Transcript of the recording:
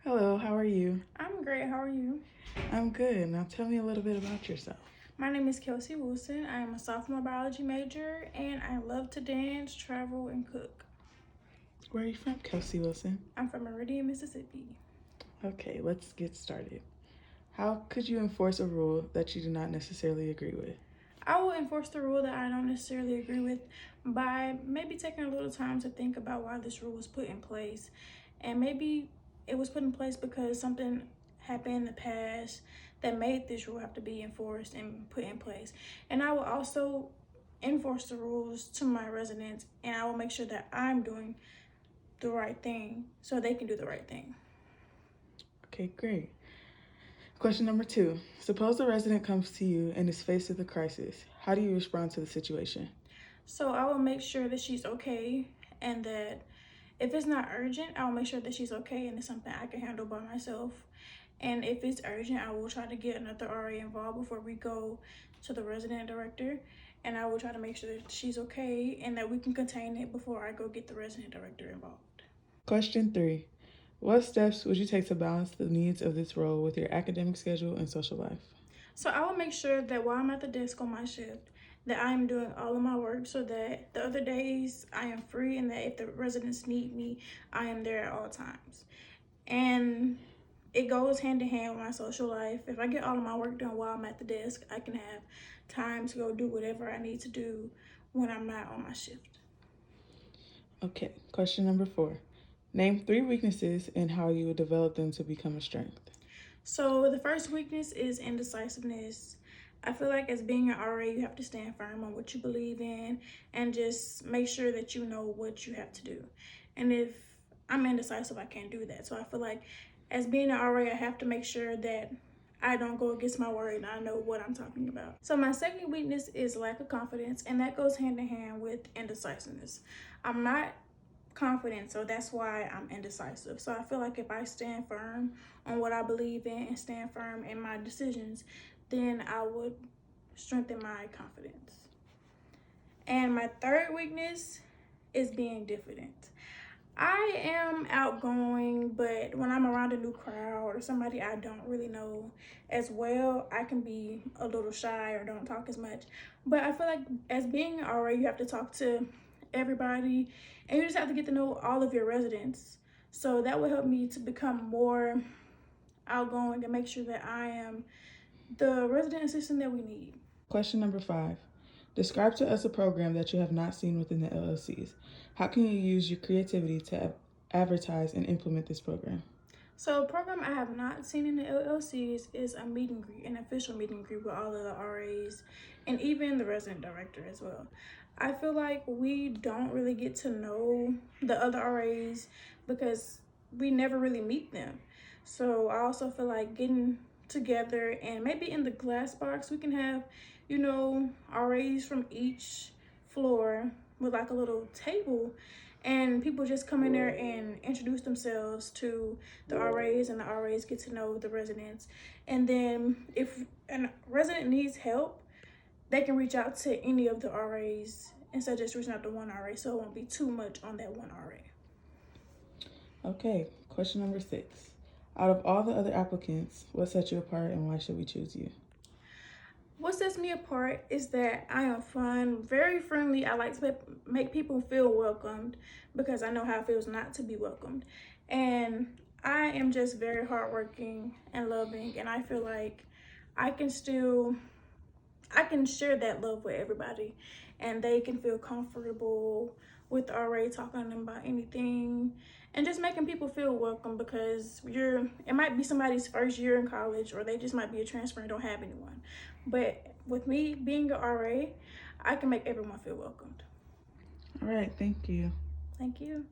Hello, how are you? I'm great. How are you? I'm good. Now tell me a little bit about yourself. My name is Kelsey Wilson. I am a sophomore biology major and I love to dance, travel, and cook. Where are you from, Kelsey Wilson? I'm from Meridian, Mississippi. Okay, let's get started. How could you enforce a rule that you do not necessarily agree with? I will enforce the rule that I don't necessarily agree with by maybe taking a little time to think about why this rule was put in place. And maybe it was put in place because something happened in the past that made this rule have to be enforced and put in place. And I will also enforce the rules to my residents, and I will make sure that I'm doing the right thing so they can do the right thing. Okay, great. Question number 2. Suppose a resident comes to you and is faced with a crisis. How do you respond to the situation? So I will make sure that she's okay, and that if it's not urgent, I will make sure that she's okay and it's something I can handle by myself. And if it's urgent, I will try to get another RA involved before we go to the resident director. And I will try to make sure that she's okay and that we can contain it before I go get the resident director involved. Question 3. What steps would you take to balance the needs of this role with your academic schedule and social life? So I will make sure that while I'm at the desk on my shift, that I am doing all of my work so that the other days I am free, and that if the residents need me, I am there at all times. And it goes hand in hand with my social life. If I get all of my work done while I'm at the desk, I can have time to go do whatever I need to do when I'm not on my shift. Okay, question number 4. Name 3 weaknesses and how you would develop them to become a strength. So the first weakness is indecisiveness. I feel like as being an RA, you have to stand firm on what you believe in and just make sure that you know what you have to do. And if I'm indecisive, I can't do that. So I feel like as being an RA, I have to make sure that I don't go against my word and I know what I'm talking about. So my second weakness is lack of confidence, and that goes hand in hand with indecisiveness. I'm not confident, so that's why I'm indecisive. So I feel like if I stand firm on what I believe in and stand firm in my decisions, then I would strengthen my confidence. And my third weakness is being diffident. I am outgoing, but when I'm around a new crowd or somebody I don't really know as well, I can be a little shy or don't talk as much. But I feel like as being an RA, you have to talk to everybody and you just have to get to know all of your residents. So that will help me to become more outgoing and make sure that I am the resident assistant that we need. Question number 5. Describe to us a program that you have not seen within the LLCs. How can you use your creativity to advertise and implement this program? So a program I have not seen in the LLCs is a meet and greet, an official meet and greet with all of the RAs and even the resident director as well. I feel like we don't really get to know the other RAs because we never really meet them. So I also feel like getting together and maybe in the glass box we can have, RAs from each floor with like a little table, and people just come in there and introduce themselves to the RAs, and the RAs get to know the residents. And then if a resident needs help, they can reach out to any of the RAs instead of just reaching out to one RA, so it won't be too much on that one RA. Okay, question number 6. Out of all the other applicants, what sets you apart and why should we choose you? What sets me apart is that I am fun, very friendly. I like to make people feel welcomed because I know how it feels not to be welcomed. And I am just very hardworking and loving, and I feel like I can share that love with everybody, and they can feel comfortable with RA talking to them about anything and just making people feel welcome, because it might be somebody's first year in college, or they just might be a transfer and don't have anyone. But with me being an RA, I can make everyone feel welcomed. All right, thank you. Thank you.